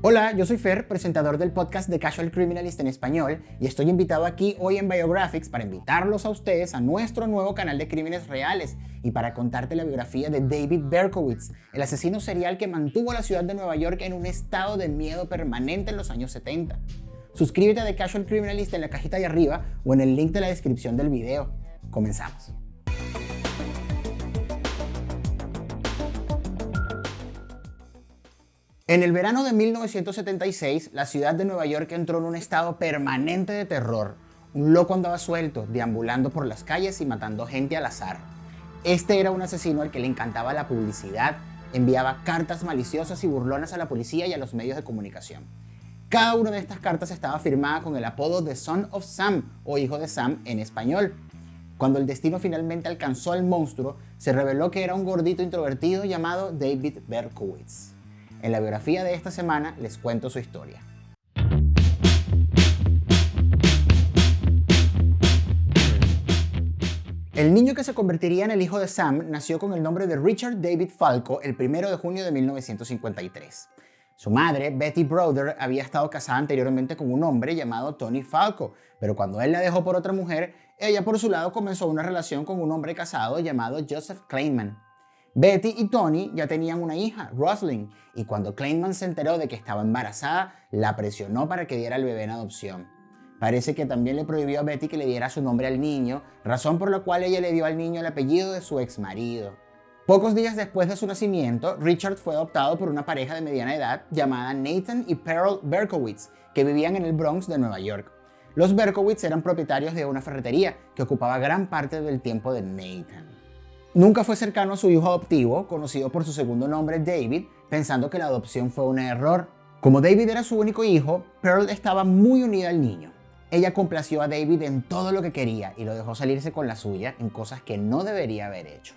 Hola, yo soy Fer, presentador del podcast de Casual Criminalist en español, y estoy invitado aquí hoy en Biographics para invitarlos a ustedes a nuestro nuevo canal de crímenes reales y para contarte la biografía de David Berkowitz, el asesino serial que mantuvo a la ciudad de Nueva York en un estado de miedo permanente en los años 70. Suscríbete a The Casual Criminalist en la cajita de arriba o en el link de la descripción del video. Comenzamos. En el verano de 1976, la ciudad de Nueva York entró en un estado permanente de terror. Un loco andaba suelto, deambulando por las calles y matando gente al azar. Este era un asesino al que le encantaba la publicidad, enviaba cartas maliciosas y burlonas a la policía y a los medios de comunicación. Cada una de estas cartas estaba firmada con el apodo de Son of Sam, o Hijo de Sam en español. Cuando el destino finalmente alcanzó al monstruo, se reveló que era un gordito introvertido llamado David Berkowitz. En la biografía de esta semana les cuento su historia. El niño que se convertiría en el hijo de Sam nació con el nombre de Richard David Falco el 1 de junio de 1953. Su madre, Betty Browder, había estado casada anteriormente con un hombre llamado Tony Falco, pero cuando él la dejó por otra mujer, ella por su lado comenzó una relación con un hombre casado llamado Joseph Kleinman. Betty y Tony ya tenían una hija, Rosalind, y cuando Kleinman se enteró de que estaba embarazada, la presionó para que diera el bebé en adopción. Parece que también le prohibió a Betty que le diera su nombre al niño, razón por la cual ella le dio al niño el apellido de su exmarido. Pocos días después de su nacimiento, Richard fue adoptado por una pareja de mediana edad llamada Nathan y Pearl Berkowitz, que vivían en el Bronx de Nueva York. Los Berkowitz eran propietarios de una ferretería que ocupaba gran parte del tiempo de Nathan. Nunca fue cercano a su hijo adoptivo, conocido por su segundo nombre David, pensando que la adopción fue un error. Como David era su único hijo, Pearl estaba muy unida al niño. Ella complació a David en todo lo que quería y lo dejó salirse con la suya en cosas que no debería haber hecho.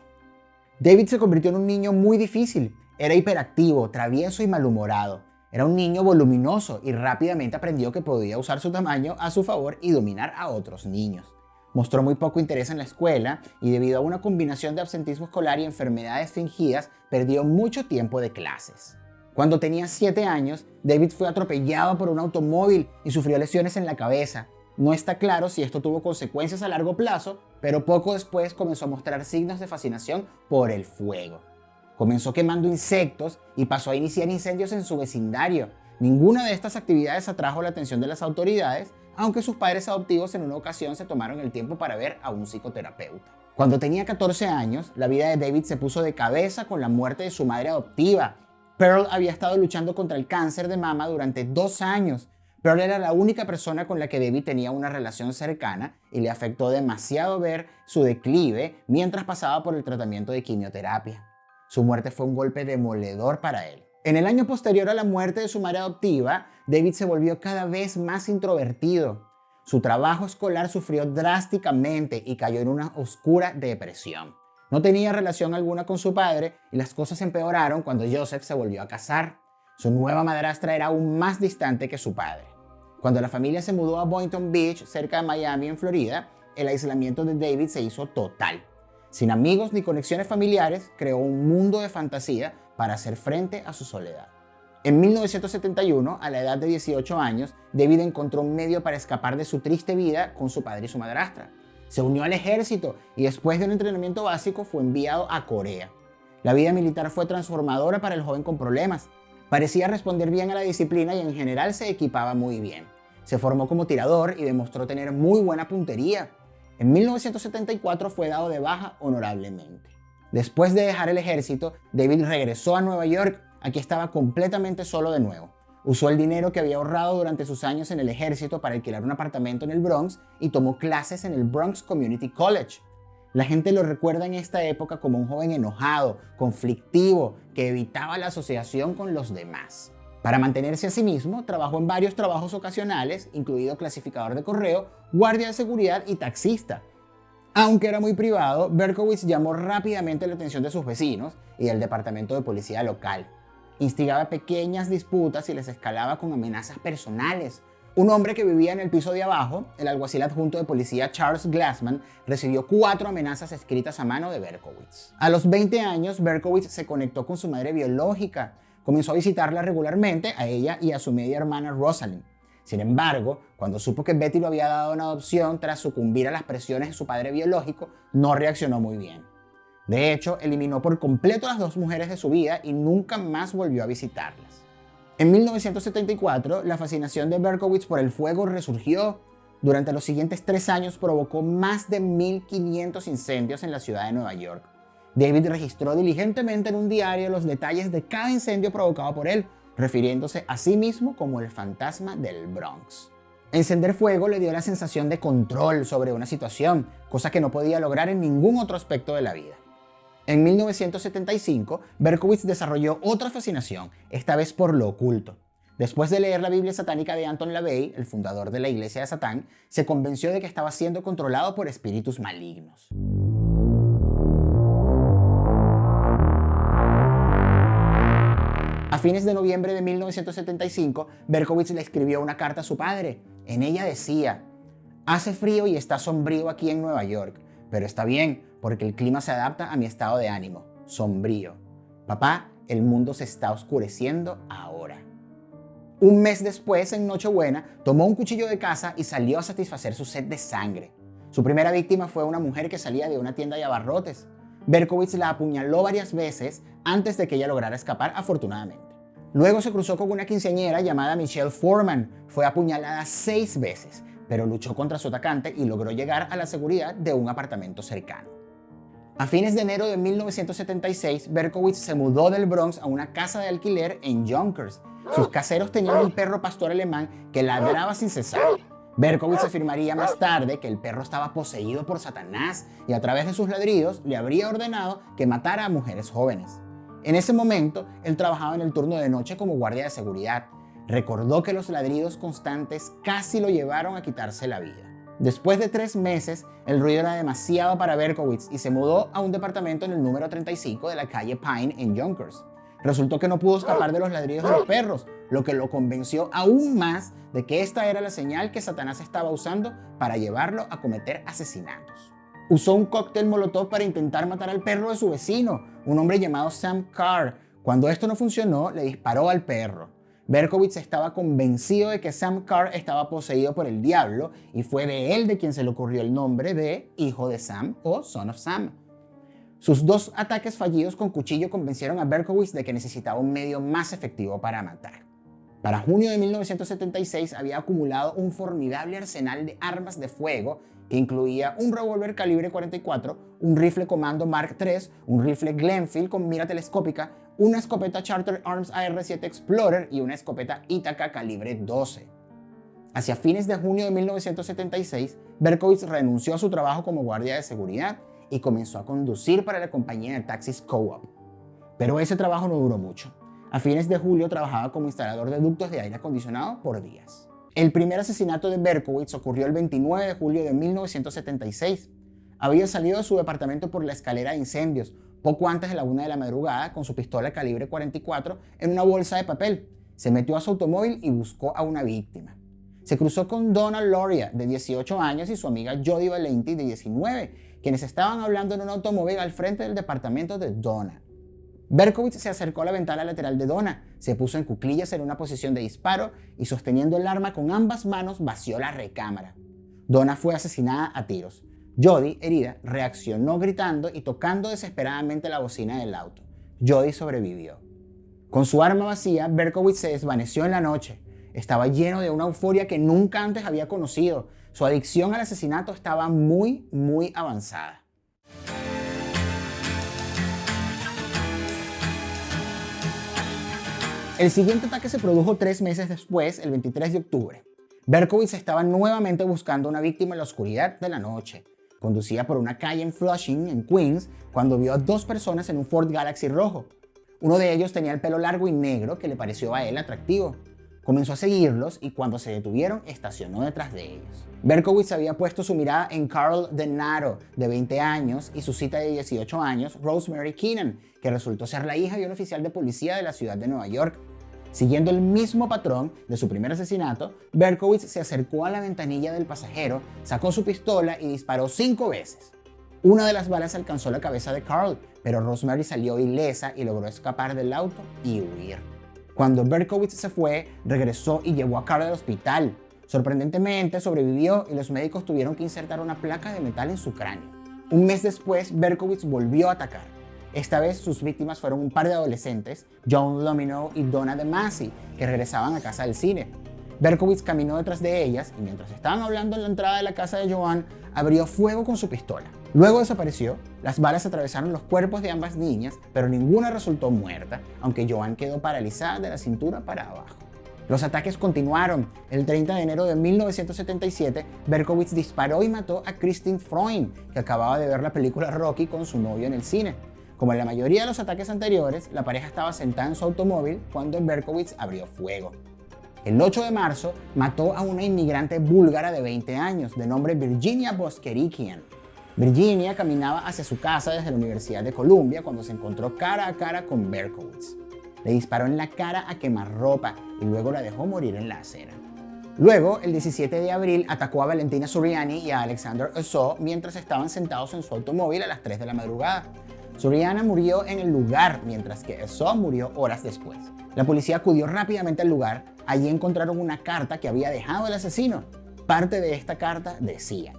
David se convirtió en un niño muy difícil. Era hiperactivo, travieso y malhumorado. Era un niño voluminoso y rápidamente aprendió que podía usar su tamaño a su favor y dominar a otros niños. Mostró muy poco interés en la escuela y debido a una combinación de absentismo escolar y enfermedades fingidas, perdió mucho tiempo de clases. Cuando tenía 7 años, David fue atropellado por un automóvil y sufrió lesiones en la cabeza. No está claro si esto tuvo consecuencias a largo plazo, pero poco después comenzó a mostrar signos de fascinación por el fuego. Comenzó quemando insectos y pasó a iniciar incendios en su vecindario. Ninguna de estas actividades atrajo la atención de las autoridades, aunque sus padres adoptivos en una ocasión se tomaron el tiempo para ver a un psicoterapeuta. Cuando tenía 14 años, la vida de David se puso de cabeza con la muerte de su madre adoptiva. Pearl había estado luchando contra el cáncer de mama durante 2 años. Pearl era la única persona con la que David tenía una relación cercana y le afectó demasiado ver su declive mientras pasaba por el tratamiento de quimioterapia. Su muerte fue un golpe demoledor para él. En el año posterior a la muerte de su madre adoptiva, David se volvió cada vez más introvertido. Su trabajo escolar sufrió drásticamente y cayó en una oscura depresión. No tenía relación alguna con su padre y las cosas empeoraron cuando Joseph se volvió a casar. Su nueva madrastra era aún más distante que su padre. Cuando la familia se mudó a Boynton Beach, cerca de Miami, en Florida, el aislamiento de David se hizo total. Sin amigos ni conexiones familiares, creó un mundo de fantasía para hacer frente a su soledad. En 1971, a la edad de 18 años, David encontró un medio para escapar de su triste vida con su padre y su madrastra. Se unió al ejército y después de un entrenamiento básico fue enviado a Corea. La vida militar fue transformadora para el joven con problemas. Parecía responder bien a la disciplina y en general se equipaba muy bien. Se formó como tirador y demostró tener muy buena puntería. En 1974 fue dado de baja honorablemente. Después de dejar el ejército, David regresó a Nueva York. Aquí estaba completamente solo de nuevo. Usó el dinero que había ahorrado durante sus años en el ejército para alquilar un apartamento en el Bronx y tomó clases en el Bronx Community College. La gente lo recuerda en esta época como un joven enojado, conflictivo, que evitaba la asociación con los demás. Para mantenerse a sí mismo, trabajó en varios trabajos ocasionales, incluido clasificador de correo, guardia de seguridad y taxista. Aunque era muy privado, Berkowitz llamó rápidamente la atención de sus vecinos y del departamento de policía local. Instigaba pequeñas disputas y les escalaba con amenazas personales. Un hombre que vivía en el piso de abajo, el alguacil adjunto de policía Charles Glassman, recibió 4 amenazas escritas a mano de Berkowitz. A los 20 años, Berkowitz se conectó con su madre biológica. comenzó a visitarla regularmente a ella y a su media hermana Rosalind. Sin embargo, cuando supo que Betty lo había dado en adopción tras sucumbir a las presiones de su padre biológico, no reaccionó muy bien. De hecho, eliminó por completo a las dos mujeres de su vida y nunca más volvió a visitarlas. En 1974, la fascinación de Berkowitz por el fuego resurgió. Durante los siguientes 3 años provocó más de 1.500 incendios en la ciudad de Nueva York. David registró diligentemente en un diario los detalles de cada incendio provocado por él, refiriéndose a sí mismo como el fantasma del Bronx. Encender fuego le dio la sensación de control sobre una situación, cosa que no podía lograr en ningún otro aspecto de la vida. En 1975, Berkowitz desarrolló otra fascinación, esta vez por lo oculto. Después de leer la Biblia satánica de Anton LaVey, el fundador de la Iglesia de Satán, se convenció de que estaba siendo controlado por espíritus malignos. A fines de noviembre de 1975, Berkowitz le escribió una carta a su padre. En ella decía: «Hace frío y está sombrío aquí en Nueva York, pero está bien, porque el clima se adapta a mi estado de ánimo, sombrío. Papá, el mundo se está oscureciendo ahora». Un mes después, en Nochebuena, tomó un cuchillo de caza y salió a satisfacer su sed de sangre. Su primera víctima fue una mujer que salía de una tienda de abarrotes. Berkowitz la apuñaló varias veces antes de que ella lograra escapar, afortunadamente. Luego se cruzó con una quinceañera llamada Michelle Foreman. Fue apuñalada 6 veces, pero luchó contra su atacante y logró llegar a la seguridad de un apartamento cercano. A fines de enero de 1976, Berkowitz se mudó del Bronx a una casa de alquiler en Yonkers. Sus caseros tenían un perro pastor alemán que ladraba sin cesar. Berkowitz afirmaría más tarde que el perro estaba poseído por Satanás y a través de sus ladridos le habría ordenado que matara a mujeres jóvenes. En ese momento, él trabajaba en el turno de noche como guardia de seguridad. Recordó que los ladridos constantes casi lo llevaron a quitarse la vida. Después de 3 meses, el ruido era demasiado para Berkowitz y se mudó a un departamento en el número 35 de la calle Pine en Yonkers. Resultó que no pudo escapar de los ladridos de los perros, lo que lo convenció aún más de que esta era la señal que Satanás estaba usando para llevarlo a cometer asesinatos. Usó un cóctel molotov para intentar matar al perro de su vecino, un hombre llamado Sam Carr. Cuando esto no funcionó, le disparó al perro. Berkowitz estaba convencido de que Sam Carr estaba poseído por el diablo y fue de él de quien se le ocurrió el nombre de Hijo de Sam o Son of Sam. Sus 2 ataques fallidos con cuchillo convencieron a Berkowitz de que necesitaba un medio más efectivo para matar. Para junio de 1976 había acumulado un formidable arsenal de armas de fuego que incluía un revólver calibre 44, un rifle comando Mark III, un rifle Glenfield con mira telescópica, una escopeta Charter Arms AR-7 Explorer y una escopeta Ítaca calibre 12. Hacia fines de junio de 1976, Berkowitz renunció a su trabajo como guardia de seguridad y comenzó a conducir para la compañía de taxis Co-op. Pero ese trabajo no duró mucho. A fines de julio trabajaba como instalador de ductos de aire acondicionado por días. El primer asesinato de Berkowitz ocurrió el 29 de julio de 1976. Había salido de su departamento por la escalera de incendios, poco antes de la 1 de la madrugada, con su pistola calibre 44 en una bolsa de papel. Se metió a su automóvil y buscó a una víctima. Se cruzó con Donna Loria, de 18 años, y su amiga Jody Valenti, de 19, quienes estaban hablando en un automóvil al frente del departamento de Donna. Berkowitz se acercó a la ventana lateral de Donna, se puso en cuclillas en una posición de disparo y sosteniendo el arma con ambas manos vació la recámara. Donna fue asesinada a tiros. Jody, herida, reaccionó gritando y tocando desesperadamente la bocina del auto. Jody sobrevivió. Con su arma vacía, Berkowitz se desvaneció en la noche. Estaba lleno de una euforia que nunca antes había conocido. Su adicción al asesinato estaba muy avanzada. El siguiente ataque se produjo 3 meses después, el 23 de octubre. Berkowitz estaba nuevamente buscando una víctima en la oscuridad de la noche. Conducía por una calle en Flushing, en Queens, cuando vio a 2 personas en un Ford Galaxy rojo. Uno de ellos tenía el pelo largo y negro que le pareció a él atractivo. Comenzó a seguirlos y cuando se detuvieron, estacionó detrás de ellos. Berkowitz había puesto su mirada en Carl DeNaro, de 20 años, y su cita de 18 años, Rosemary Keenan, que resultó ser la hija de un oficial de policía de la ciudad de Nueva York. Siguiendo el mismo patrón de su primer asesinato, Berkowitz se acercó a la ventanilla del pasajero, sacó su pistola y disparó 5 veces. Una de las balas alcanzó la cabeza de Carl, pero Rosemary salió ilesa y logró escapar del auto y huir. Cuando Berkowitz se fue, regresó y llevó a Carl al hospital. Sorprendentemente sobrevivió y los médicos tuvieron que insertar una placa de metal en su cráneo. Un mes después, Berkowitz volvió a atacar. Esta vez sus víctimas fueron un par de adolescentes, John Lomino y Donna DeMasi, que regresaban a casa del cine. Berkowitz caminó detrás de ellas y mientras estaban hablando en la entrada de la casa de Joan, abrió fuego con su pistola. Luego desapareció, las balas atravesaron los cuerpos de ambas niñas, pero ninguna resultó muerta, aunque Joan quedó paralizada de la cintura para abajo. Los ataques continuaron. El 30 de enero de 1977, Berkowitz disparó y mató a Christine Freund, que acababa de ver la película Rocky con su novio en el cine. Como en la mayoría de los ataques anteriores, la pareja estaba sentada en su automóvil cuando Berkowitz abrió fuego. El 8 de marzo, mató a una inmigrante búlgara de 20 años, de nombre Virginia Boskerikian. Virginia caminaba hacia su casa desde la Universidad de Columbia cuando se encontró cara a cara con Berkowitz. Le disparó en la cara a quemarropa y luego la dejó morir en la acera. Luego, el 17 de abril, atacó a Valentina Suriani y a Alexander Oso mientras estaban sentados en su automóvil a las 3 de la madrugada. Suriani murió en el lugar, mientras que Oso murió horas después. La policía acudió rápidamente al lugar. Allí encontraron una carta que había dejado el asesino. Parte de esta carta decía: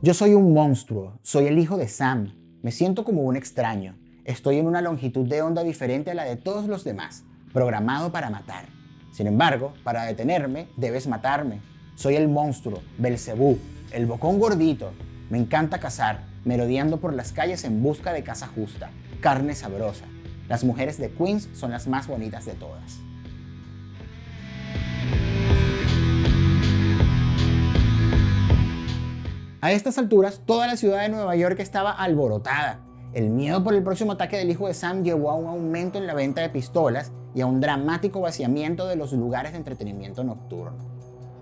"Yo soy un monstruo, soy el hijo de Sam. Me siento como un extraño. Estoy en una longitud de onda diferente a la de todos los demás, programado para matar. Sin embargo, para detenerme, debes matarme. Soy el monstruo, Belcebú, el bocón gordito. Me encanta cazar, merodeando por las calles en busca de caza justa, carne sabrosa. Las mujeres de Queens son las más bonitas de todas." A estas alturas, toda la ciudad de Nueva York estaba alborotada. El miedo por el próximo ataque del hijo de Sam llevó a un aumento en la venta de pistolas y a un dramático vaciamiento de los lugares de entretenimiento nocturno.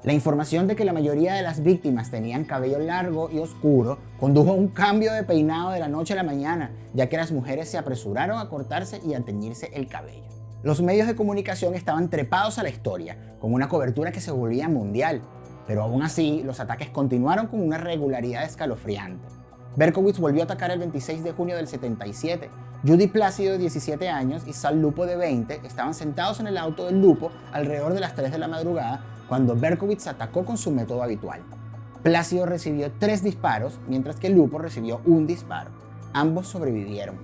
La información de que la mayoría de las víctimas tenían cabello largo y oscuro condujo a un cambio de peinado de la noche a la mañana, ya que las mujeres se apresuraron a cortarse y a teñirse el cabello. Los medios de comunicación estaban trepados a la historia, con una cobertura que se volvía mundial, pero aún así los ataques continuaron con una regularidad escalofriante. Berkowitz volvió a atacar el 26 de junio del 77. Judy Plácido, de 17 años, y Sal Lupo, de 20, estaban sentados en el auto del Lupo alrededor de las 3 de la madrugada cuando Berkowitz atacó con su método habitual. Plácido recibió 3 disparos, mientras que Lupo recibió un disparo. Ambos sobrevivieron.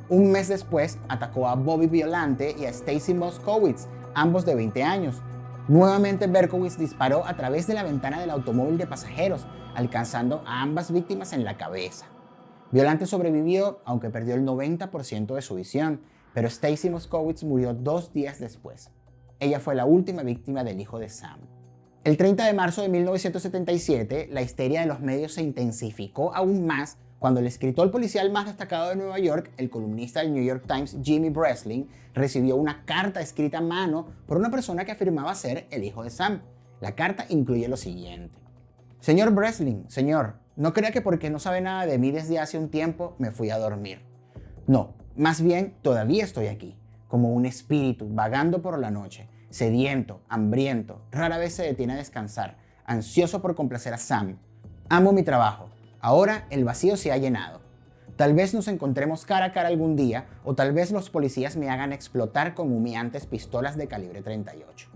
Un mes después, atacó a Bobby Violante y a Stacy Moskowitz, ambos de 20 años. Nuevamente Berkowitz disparó a través de la ventana del automóvil de pasajeros, alcanzando a ambas víctimas en la cabeza. Violante sobrevivió, aunque perdió el 90% de su visión, pero Stacy Moskowitz murió 2 días después. Ella fue la última víctima del hijo de Sam. El 30 de marzo de 1977, la histeria de los medios se intensificó aún más cuando el escritor policial más destacado de Nueva York, el columnista del New York Times Jimmy Breslin, recibió una carta escrita a mano por una persona que afirmaba ser el hijo de Sam. La carta incluye lo siguiente: "Señor Breslin, señor, no crea que porque no sabe nada de mí desde hace un tiempo me fui a dormir. No, más bien todavía estoy aquí, como un espíritu vagando por la noche, sediento, hambriento, rara vez se detiene a descansar, ansioso por complacer a Sam. Amo mi trabajo. Ahora el vacío se ha llenado. Tal vez nos encontremos cara a cara algún día, o tal vez los policías me hagan explotar con humeantes pistolas de calibre 38.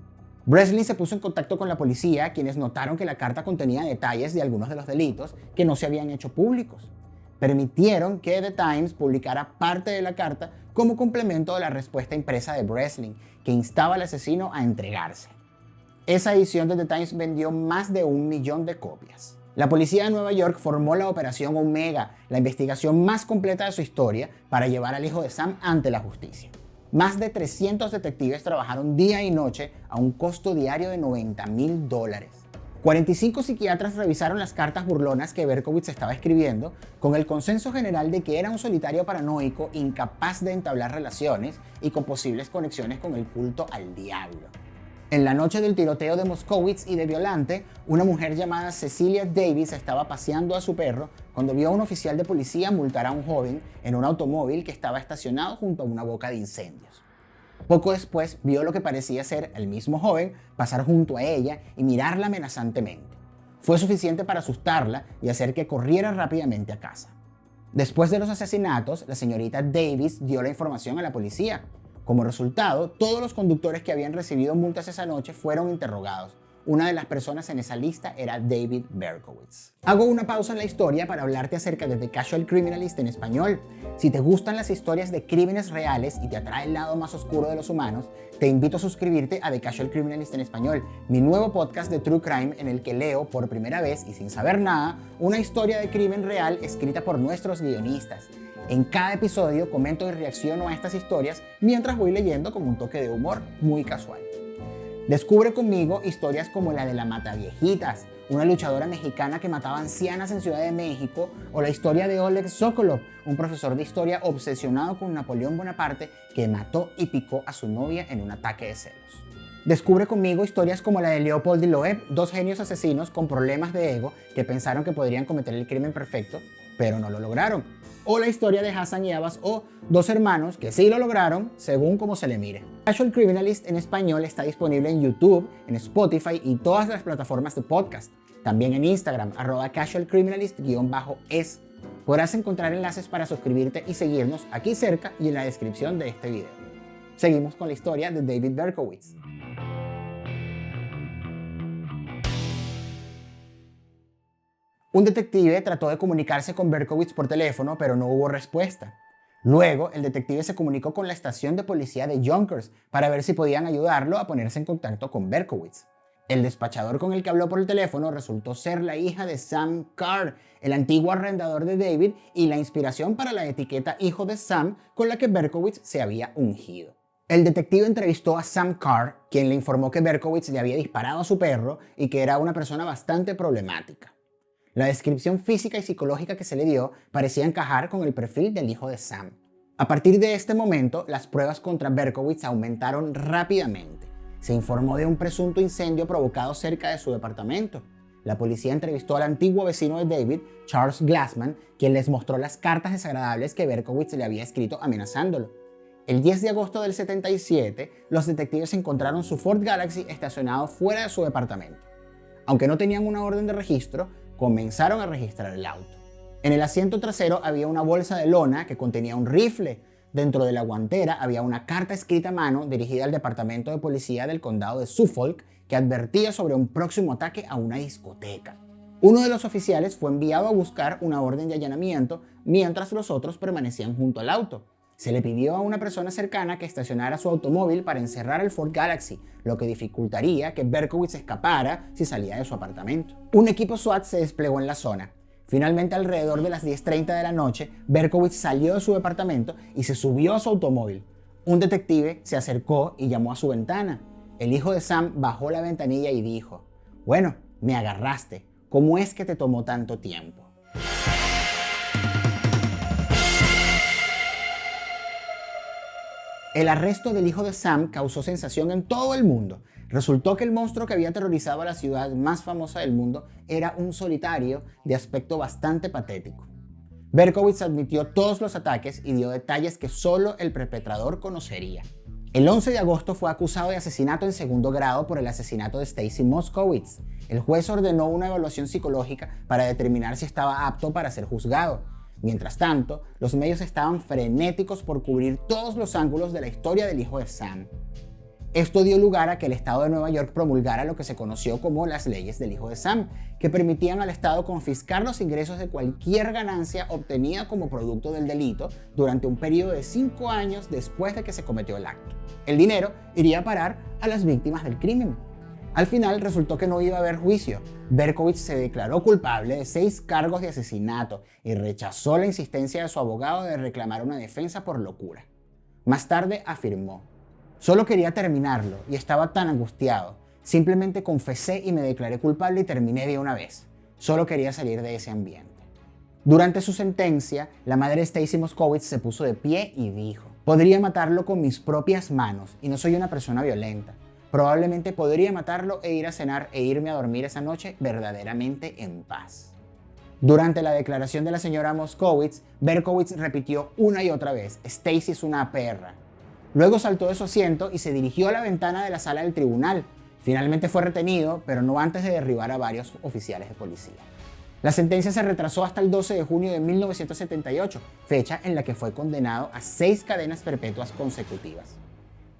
Breslin se puso en contacto con la policía, quienes notaron que la carta contenía detalles de algunos de los delitos que no se habían hecho públicos. Permitieron que The Times publicara parte de la carta como complemento de la respuesta impresa de Breslin, que instaba al asesino a entregarse. Esa edición de The Times vendió más de 1 millón de copias. La policía de Nueva York formó la Operación Omega, la investigación más completa de su historia, para llevar al hijo de Sam ante la justicia. Más de 300 detectives trabajaron día y noche a un costo diario de $90,000. 45 psiquiatras revisaron las cartas burlonas que Berkowitz estaba escribiendo, con el consenso general de que era un solitario paranoico incapaz de entablar relaciones y con posibles conexiones con el culto al diablo. En la noche del tiroteo de Moskowitz y de Violante, una mujer llamada Cecilia Davis estaba paseando a su perro cuando vio a un oficial de policía multar a un joven en un automóvil que estaba estacionado junto a una boca de incendios. Poco después vio lo que parecía ser el mismo joven pasar junto a ella y mirarla amenazantemente. Fue suficiente para asustarla y hacer que corriera rápidamente a casa. Después de los asesinatos, la señorita Davis dio la información a la policía. Como resultado, todos los conductores que habían recibido multas esa noche fueron interrogados. Una de las personas en esa lista era David Berkowitz. Hago una pausa en la historia para hablarte acerca de The Casual Criminalist en español. Si te gustan las historias de crímenes reales y te atrae el lado más oscuro de los humanos, te invito a suscribirte a The Casual Criminalist en español, mi nuevo podcast de True Crime en el que leo por primera vez y sin saber nada una historia de crimen real escrita por nuestros guionistas. En cada episodio comento y reacciono a estas historias mientras voy leyendo con un toque de humor muy casual. Descubre conmigo historias como la de la Mataviejitas, una luchadora mexicana que mataba ancianas en Ciudad de México, o la historia de Oleg Sokolov, un profesor de historia obsesionado con Napoleón Bonaparte que mató y picó a su novia en un ataque de celos. Descubre conmigo historias como la de Leopold y Loeb, dos genios asesinos con problemas de ego que pensaron que podrían cometer el crimen perfecto, pero no lo lograron. O la historia de Hassan y Abbas, o dos hermanos que sí lo lograron, según como se le mire. Casual Criminalist en español está disponible en YouTube, en Spotify y todas las plataformas de podcast. También en Instagram, @casualcriminalist_es. Podrás encontrar enlaces para suscribirte y seguirnos aquí cerca y en la descripción de este video. Seguimos con la historia de David Berkowitz. Un detective trató de comunicarse con Berkowitz por teléfono, pero no hubo respuesta. Luego, el detective se comunicó con la estación de policía de Yonkers para ver si podían ayudarlo a ponerse en contacto con Berkowitz. El despachador con el que habló por el teléfono resultó ser la hija de Sam Carr, el antiguo arrendador de David y la inspiración para la etiqueta hijo de Sam con la que Berkowitz se había ungido. El detective entrevistó a Sam Carr, quien le informó que Berkowitz le había disparado a su perro y que era una persona bastante problemática. La descripción física y psicológica que se le dio parecía encajar con el perfil del hijo de Sam. A partir de este momento, las pruebas contra Berkowitz aumentaron rápidamente. Se informó de un presunto incendio provocado cerca de su departamento. La policía entrevistó al antiguo vecino de David, Charles Glassman, quien les mostró las cartas desagradables que Berkowitz le había escrito amenazándolo. El 10 de agosto del 77, los detectives encontraron su Ford Galaxy estacionado fuera de su departamento. Aunque no tenían una orden de registro, comenzaron a registrar el auto. En el asiento trasero había una bolsa de lona que contenía un rifle. Dentro de la guantera había una carta escrita a mano dirigida al departamento de policía del condado de Suffolk que advertía sobre un próximo ataque a una discoteca. Uno de los oficiales fue enviado a buscar una orden de allanamiento mientras los otros permanecían junto al auto. Se le pidió a una persona cercana que estacionara su automóvil para encerrar el Ford Galaxy, lo que dificultaría que Berkowitz escapara si salía de su apartamento. Un equipo SWAT se desplegó en la zona. Finalmente, alrededor de las 10:30 de la noche, Berkowitz salió de su departamento y se subió a su automóvil. Un detective se acercó y llamó a su ventana. El hijo de Sam bajó la ventanilla y dijo: «Bueno, me agarraste. ¿Cómo es que te tomó tanto tiempo?». El arresto del hijo de Sam causó sensación en todo el mundo. Resultó que el monstruo que había aterrorizado a la ciudad más famosa del mundo era un solitario de aspecto bastante patético. Berkowitz admitió todos los ataques y dio detalles que solo el perpetrador conocería. El 11 de agosto fue acusado de asesinato en segundo grado por el asesinato de Stacy Moskowitz. El juez ordenó una evaluación psicológica para determinar si estaba apto para ser juzgado. Mientras tanto, los medios estaban frenéticos por cubrir todos los ángulos de la historia del hijo de Sam. Esto dio lugar a que el estado de Nueva York promulgara lo que se conoció como las leyes del hijo de Sam, que permitían al estado confiscar los ingresos de cualquier ganancia obtenida como producto del delito durante un periodo de 5 años después de que se cometió el acto. El dinero iría a parar a las víctimas del crimen. Al final resultó que no iba a haber juicio. Berkowitz se declaró culpable de 6 cargos de asesinato y rechazó la insistencia de su abogado de reclamar una defensa por locura. Más tarde afirmó: «Solo quería terminarlo y estaba tan angustiado. Simplemente confesé y me declaré culpable y terminé de una vez. Solo quería salir de ese ambiente». Durante su sentencia, la madre de Stacy Moskowitz se puso de pie y dijo: «Podría matarlo con mis propias manos y no soy una persona violenta. Probablemente podría matarlo e ir a cenar e irme a dormir esa noche verdaderamente en paz». Durante la declaración de la señora Moskowitz, Berkowitz repitió una y otra vez: «Stacy es una perra». Luego saltó de su asiento y se dirigió a la ventana de la sala del tribunal. Finalmente fue retenido, pero no antes de derribar a varios oficiales de policía. La sentencia se retrasó hasta el 12 de junio de 1978, fecha en la que fue condenado a 6 cadenas perpetuas consecutivas.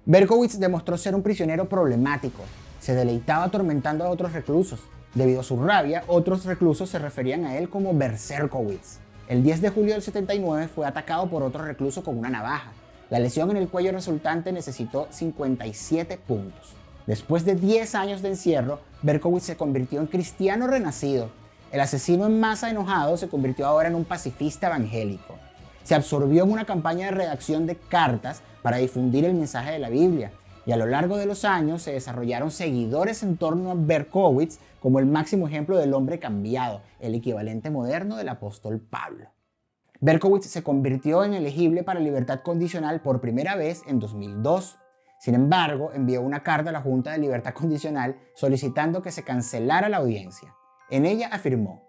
Berkowitz demostró ser un prisionero problemático. Se deleitaba atormentando a otros reclusos. Debido a su rabia, otros reclusos se referían a él como Berserkowitz. El 10 de julio del 79 fue atacado por otro recluso con una navaja. La lesión en el cuello resultante necesitó 57 puntos. Después de 10 años de encierro, Berkowitz se convirtió en cristiano renacido. El asesino en masa enojado se convirtió ahora en un pacifista evangélico. Se absorbió en una campaña de redacción de cartas para difundir el mensaje de la Biblia, y a lo largo de los años se desarrollaron seguidores en torno a Berkowitz como el máximo ejemplo del hombre cambiado, el equivalente moderno del apóstol Pablo. Berkowitz se convirtió en elegible para libertad condicional por primera vez en 2002. Sin embargo, envió una carta a la Junta de Libertad Condicional solicitando que se cancelara la audiencia. En ella afirmó: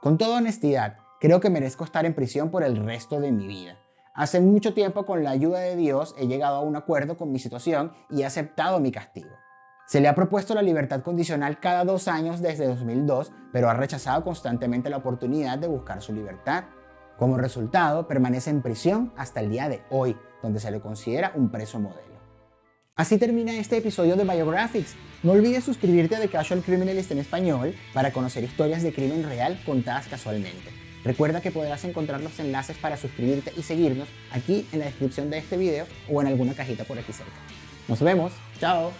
"Con toda honestidad, creo que merezco estar en prisión por el resto de mi vida. Hace mucho tiempo, con la ayuda de Dios, he llegado a un acuerdo con mi situación y he aceptado mi castigo". Se le ha propuesto la libertad condicional cada 2 años desde 2002, pero ha rechazado constantemente la oportunidad de buscar su libertad. Como resultado, permanece en prisión hasta el día de hoy, donde se le considera un preso modelo. Así termina este episodio de Biographics. No olvides suscribirte a The Casual Criminalist en español para conocer historias de crimen real contadas casualmente. Recuerda que podrás encontrar los enlaces para suscribirte y seguirnos aquí en la descripción de este video o en alguna cajita por aquí cerca. Nos vemos. ¡Chao!